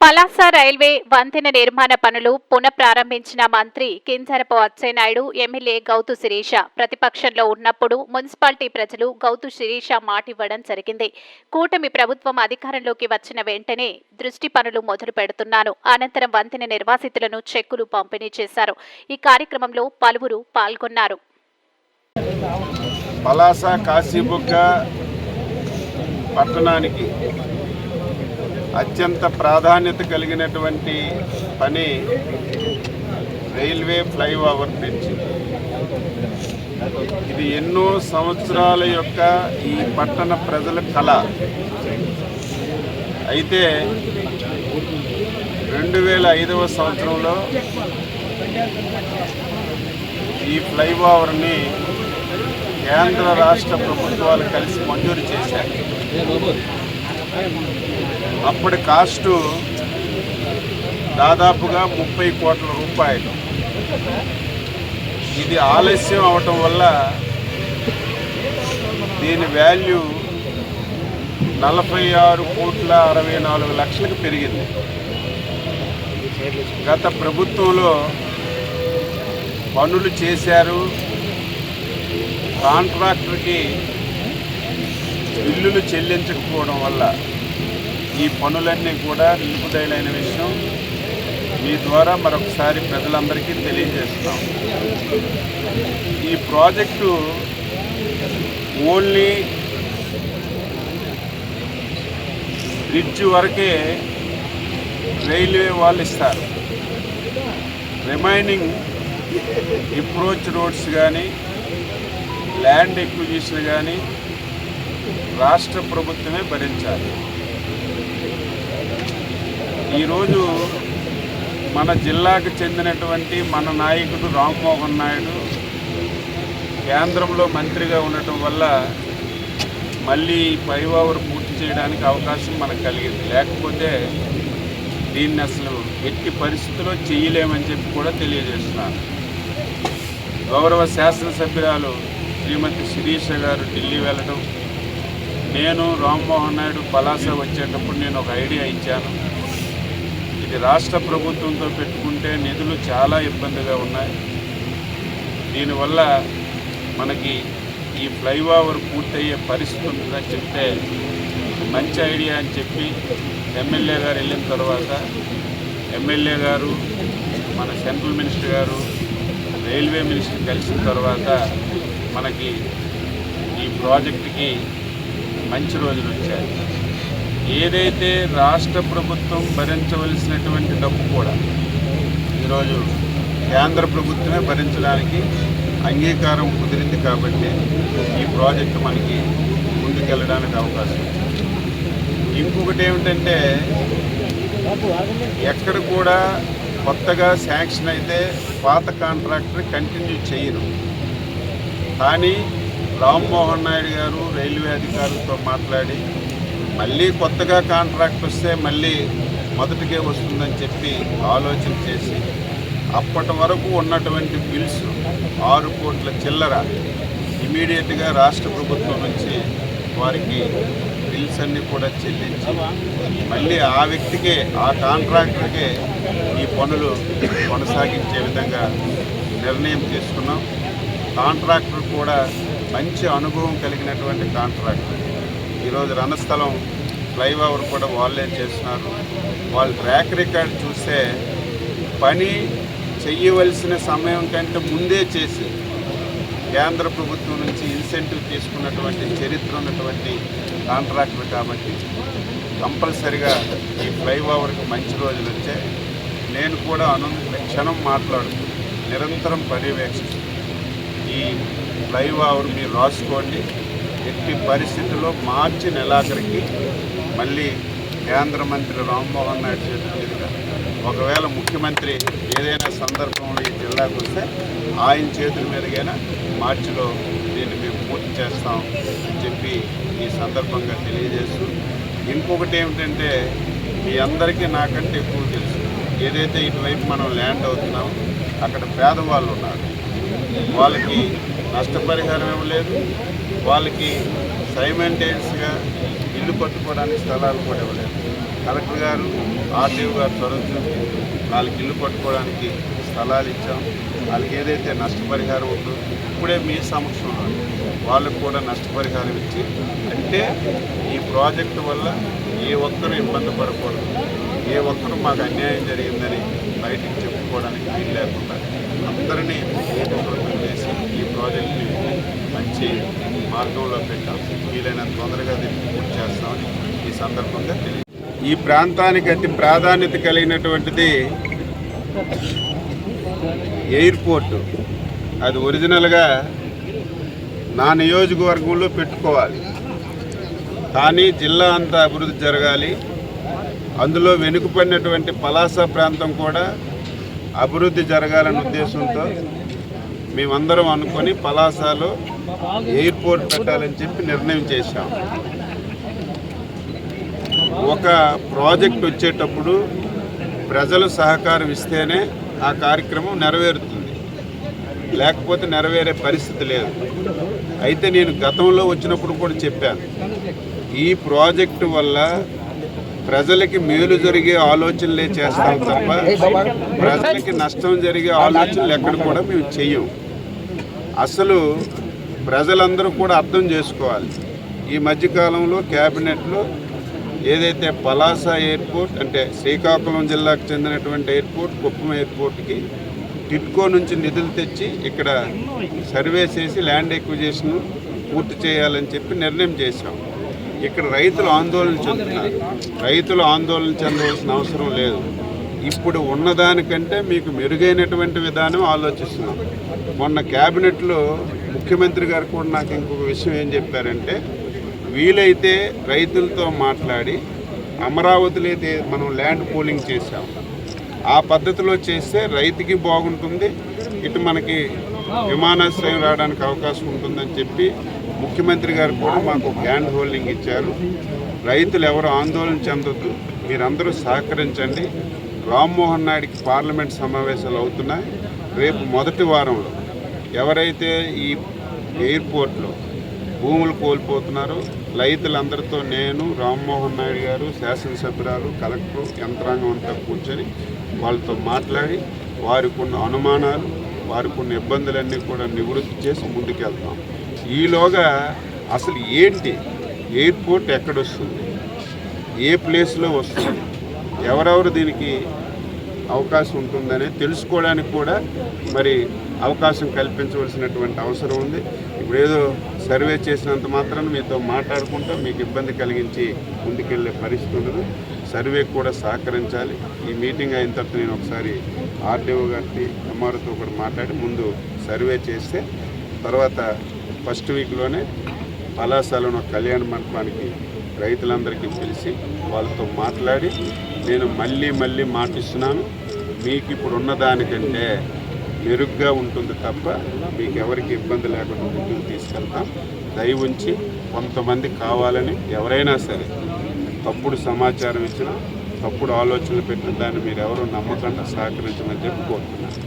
Palasa railway వంతెన నిర్మాణ పనులు పునఃప్రారంభించిన మంత్రి కింజరపు అచ్చెన్నాయుడు, ఎమ్మెల్యే గౌతు శిరీష ప్రతిపక్షంలో ఉన్నప్పుడు మున్సిపాలిటీ ప్రజలు గౌతు శిరీష మాటివ్వడం జరిగింది. కూటమి ప్రభుత్వం అధికారంలోకి వచ్చిన వెంటనే దృష్టి పనులు మొదలు పెడుతున్నాను. అనంతరం వంతెన నిర్వాసితులను చెక్కులు పంపిణీ చేశారు. ఈ కార్యక్రమంలో పలువురు పాల్గొన్నారు. పలాస కాశీబుగ్గ పట్టణానికి అత్యంత ప్రాధాన్యత కలిగినటువంటి పని రైల్వే ఫ్లైఓవర్ బ్రిడ్జ్. ఇది ఎన్నో సంవత్సరాల యొక్క ఈ పట్టణ ప్రజల కళ. అయితే 2005వ సంవత్సరంలో ఈ ఫ్లైఓవర్ని కేంద్ర రాష్ట్ర ప్రభుత్వాలు కలిసి మంజూరు చేశారు. అప్పటి కాస్టు దాదాపుగా 30 కోట్ల రూపాయలు. ఇది ఆలస్యం అవటం వల్ల దీని వాల్యూ 46,64,00,000కు పెరిగింది. గత ప్రభుత్వంలో పనులు చేశారు, కాంట్రాక్టర్కి బిల్లులు చెల్లించకపోవడం వల్ల ఈ పనులన్నీ కూడా నిలుపుదలైన విషయం మీ ద్వారా మరొకసారి ప్రజలందరికీ తెలియజేస్తాం. ఈ ప్రాజెక్టు ఓన్లీ బ్రిడ్జ్ వరకే రైల్వే వాళ్ళు ఇస్తారు. రిమైనింగ్ అప్రోచ్ రోడ్స్ కానీ ల్యాండ్ ఎక్విజిషన్ కానీ రాష్ట్ర ప్రభుత్వమే భరించాలి. ఈరోజు మన జిల్లాకు చెందినటువంటి మన నాయకుడు రామ్మోహన్ నాయుడు కేంద్రంలో మంత్రిగా ఉండటం వల్ల మళ్ళీ ఫ్లైఓవర్ పూర్తి చేయడానికి అవకాశం మనకు కలిగింది. లేకపోతే దీన్ని అసలు ఎట్టి పరిస్థితుల్లో చేయలేమని చెప్పి కూడా తెలియజేస్తున్నాను. గౌరవ శాసనసభ్యురాలు శ్రీమతి శిరీష గారు ఢిల్లీ వెళ్ళడం, నేను రామ్మోహన్ నాయుడు పలాస వచ్చేటప్పుడు నేను ఒక ఐడియా ఇచ్చాను. ఇది రాష్ట్ర ప్రభుత్వంతో పెట్టుకుంటే నిధులు చాలా ఇబ్బందిగా ఉన్నాయి. దీనివల్ల మనకి ఈ ఫ్లైఓవర్ పూర్తయ్యే పరిస్థితి ఉంటుందని చెప్తే మంచి ఐడియా అని చెప్పి ఎమ్మెల్యే గారు వెళ్ళిన తర్వాత ఎమ్మెల్యే గారు, మన సెంట్రల్ మినిస్టర్ గారు, రైల్వే మినిస్టర్ కలిసిన తర్వాత మనకి ఈ ప్రాజెక్టుకి మంచి రోజులు వచ్చాయి. ఏదైతే రాష్ట్ర ప్రభుత్వం భరించవలసినటువంటి డబ్బు కూడా ఈరోజు కేంద్ర ప్రభుత్వమే భరించడానికి అంగీకారం కుదిరింది. కాబట్టి ఈ ప్రాజెక్టు మనకి ముందుకెళ్ళడానికి అవకాశం. ఇంకొకటి ఏమిటంటే, ఎక్కడ కూడా కొత్తగా శాంక్షన్ అయితే పాత కాంట్రాక్టర్ కంటిన్యూ చేయరు. కానీ రామ్మోహన్ నాయుడు గారు రైల్వే అధికారులతో మాట్లాడి మళ్ళీ కొత్తగా కాంట్రాక్ట్ వస్తే మళ్ళీ మొదటికే వస్తుందని చెప్పి ఆలోచన చేసి అప్పటి వరకు ఉన్నటువంటి బిల్స్ 6 కోట్ల చిల్లర ఇమీడియట్గా రాష్ట్ర ప్రభుత్వం నుంచి వారికి బిల్స్ అన్నీ కూడా చెల్లించి మళ్ళీ ఆ వ్యక్తికే, ఆ కాంట్రాక్టర్కే ఈ పనులు కొనసాగించే విధంగా నిర్ణయం తీసుకున్నాం. కాంట్రాక్టర్ కూడా మంచి అనుభవం కలిగినటువంటి కాంట్రాక్టర్. ఈరోజు రణస్థలం ఫ్లైఓవర్ కూడా వాళ్ళే చేస్తున్నారు. వాళ్ళ ట్రాక్ రికార్డ్ చూస్తే పని చెయ్యవలసిన సమయం కంటే ముందే చేసి కేంద్ర ప్రభుత్వం నుంచి ఇన్సెంటివ్ తీసుకున్నటువంటి చరిత్ర ఉన్నటువంటి కాంట్రాక్టర్. కాబట్టి కంపల్సరిగా ఈ ఫ్లైఓవర్కి మంచి రోజులు వచ్చాయి. నేను కూడా క్షణం మాట్లాడుతూ నిరంతరం పర్యవేక్షిస్తూ ఈ ఫ్లైఓవర్ మీరు రాసుకోండి. ఎట్టి పరిస్థితుల్లో మార్చి నెలాఖరికి మళ్ళీ కేంద్ర మంత్రి రామ్మోహన్ నాయుడు చేతుల మీదుగా, ఒకవేళ ముఖ్యమంత్రి ఏదైనా సందర్భంలో ఈ జిల్లాకు వస్తే ఆయన చేతుల మీదుగా మార్చిలో దీన్ని మేము పూర్తి చేస్తాం అని చెప్పి ఈ సందర్భంగా తెలియజేస్తూ, ఇంకొకటి ఏమిటంటే మీ అందరికీ నాకంటే ఎక్కువ తెలుసు, ఏదైతే ఇటువైపు మనం ల్యాండ్ అవుతున్నామో అక్కడ పేదవాళ్ళు ఉన్నారు. వాళ్ళకి నష్టపరిహారం ఇవ్వలేదు, వాళ్ళకి సైమెంటేనియస్గా ఇల్లు కట్టుకోవడానికి స్థలాలు కూడా ఇవ్వలేదు. కలెక్టర్ గారు ఆర్డీఓ గారు చొరవ చూపి వాళ్ళకి ఇల్లు పట్టుకోవడానికి స్థలాలు ఇచ్చాం. వాళ్ళకి ఏదైతే నష్టపరిహారం ఉందో ఇప్పుడే మీ సమక్షంలో వాళ్ళకు కూడా నష్టపరిహారం ఇచ్చి, అంటే ఈ ప్రాజెక్టు వల్ల ఏ ఒక్కరు ఇబ్బంది పడకూడదు, ఏ ఒక్కరు మాకు అన్యాయం జరిగిందని బయటికి చెప్పుకోవడానికి వీలు లేకుండా అందరినీ ఏకీకృతం చేసి ఈ ప్రాజెక్టుని మంచి మార్గంలో పెట్టాం. వీలైనంత తొందరగా దీన్ని పూర్తి చేస్తామని ఈ సందర్భంగా తెలియదు. ఈ ప్రాంతానికి అతి ప్రాధాన్యత కలిగినటువంటిది ఎయిర్పోర్టు. అది ఒరిజినల్గా నా నియోజకవర్గంలో పెట్టుకోవాలి, కానీ జిల్లా అంతా అభివృద్ధి జరగాలి. అందులో వెనుకబడినటువంటి పలాస ప్రాంతం కూడా అభివృద్ధి జరగాలనే ఉద్దేశంతో మేమందరం అనుకొని పలాసలో ఎయిర్పోర్ట్ పెట్టాలని చెప్పి నిర్ణయం చేశాం. ఒక ప్రాజెక్ట్ వచ్చేటప్పుడు ప్రజలు సహకారం ఇస్తేనే ఆ కార్యక్రమం నెరవేరుతుంది, లేకపోతే నెరవేరే పరిస్థితి లేదు. అయితే నేను గతంలో వచ్చినప్పుడు కూడా చెప్పాను, ఈ ప్రాజెక్టు వల్ల ప్రజలకి మేలు జరిగే ఆలోచనలే చేస్తాం తప్ప ప్రజలకి నష్టం జరిగే ఆలోచనలు ఎక్కడ కూడా మేము చెయ్యం. అసలు ప్రజలందరూ కూడా అర్థం చేసుకోవాలి. ఈ మధ్యకాలంలో క్యాబినెట్లో ఏదైతే పలాస ఎయిర్పోర్ట్, అంటే శ్రీకాకుళం జిల్లాకు చెందినటువంటి ఎయిర్పోర్ట్, కుప్పం ఎయిర్పోర్ట్కి టిట్కో నుంచి నిధులు తెచ్చి ఇక్కడ సర్వే చేసి ల్యాండ్ ఎక్విజిషన్ పూర్తి చేయాలని చెప్పి నిర్ణయం చేశాం. ఇక్కడ రైతులు ఆందోళన చెందుతున్నారు. రైతులు ఆందోళన చెందవలసిన అవసరం లేదు. ఇప్పుడు ఉన్నదానికంటే మీకు మెరుగైనటువంటి విధానం ఆలోచిస్తున్నాం. మొన్న క్యాబినెట్లో ముఖ్యమంత్రి గారు కూడా నాకు ఇంకొక విషయం ఏం చెప్పారంటే, వీలైతే రైతులతో మాట్లాడి అమరావతిలో అయితే మనం ల్యాండ్ పూలింగ్ చేశాం, ఆ పద్ధతిలో చేస్తే రైతుకి బాగుంటుంది, ఇటు మనకి విమానాశ్రయం రావడానికి అవకాశం ఉంటుందని చెప్పి ముఖ్యమంత్రి గారు కూడా మాకు హ్యాండ్ హోల్డింగ్ ఇచ్చారు. రైతులు ఎవరు ఆందోళన చెందొద్దు, మీరందరూ సహకరించండి. రామ్మోహన్ నాయుడికి పార్లమెంట్ సమావేశాలు అవుతున్నాయి. రేపు మొదటి వారంలో ఎవరైతే ఈ ఎయిర్పోర్ట్లో భూములు కోల్పోతున్నారో రైతులందరితో నేను, రామ్మోహన్ నాయుడు గారు, శాసనసభ్యురాలు, కలెక్టర్, యంత్రాంగం అంతా కూర్చొని వాళ్ళతో మాట్లాడి వారికి ఉన్న అనుమానాలు, వారికి ఉన్న ఇబ్బందులన్నీ కూడా నివృత్తి చేసి ముందుకెళ్తాం. ఈలోగా అసలు ఏంటి ఎయిర్పోర్ట్ ఎక్కడొస్తుంది, ఏ ప్లేస్లో వస్తుంది, ఎవరెవరు దీనికి అవకాశం ఉంటుందని తెలుసుకోవడానికి కూడా మరి అవకాశం కల్పించవలసినటువంటి అవసరం ఉంది. ఇప్పుడు ఏదో సర్వే చేసినంత మాత్రాన మీతో మాట్లాడుకుంటూ మీకు ఇబ్బంది కలిగించి ముందుకెళ్ళే పరిస్థితి ఉండదు. సర్వేకి కూడా సహకరించాలి. ఈ మీటింగ్ అయిన తర్వాత నేను ఒకసారి ఆర్డీఓ గారికి, ఎంఆర్ఓతో కూడా మాట్లాడి ముందు సర్వే చేస్తే తర్వాత ఫస్ట్ వీక్లోనే పలాసలోని కళ్యాణ మండపానికి రైతులందరికీ పిలిచి వాళ్ళతో మాట్లాడి నేను మళ్ళీ మాటిస్తున్నాను, మీకు ఇప్పుడు ఉన్నదానికంటే మెరుగ్గా ఉంటుంది తప్ప మీకు ఎవరికి ఇబ్బంది లేకుండా ముందుకు తీసుకెళ్తాం. దయ ఉంచి కొంతమంది కావాలని ఎవరైనా సరే తప్పుడు సమాచారం ఇచ్చినా, తప్పుడు ఆలోచనలు పెట్టిన దాన్ని మీరు ఎవరు నమ్మకుండా సహకరించమని చెప్పి కోరుతున్నాను.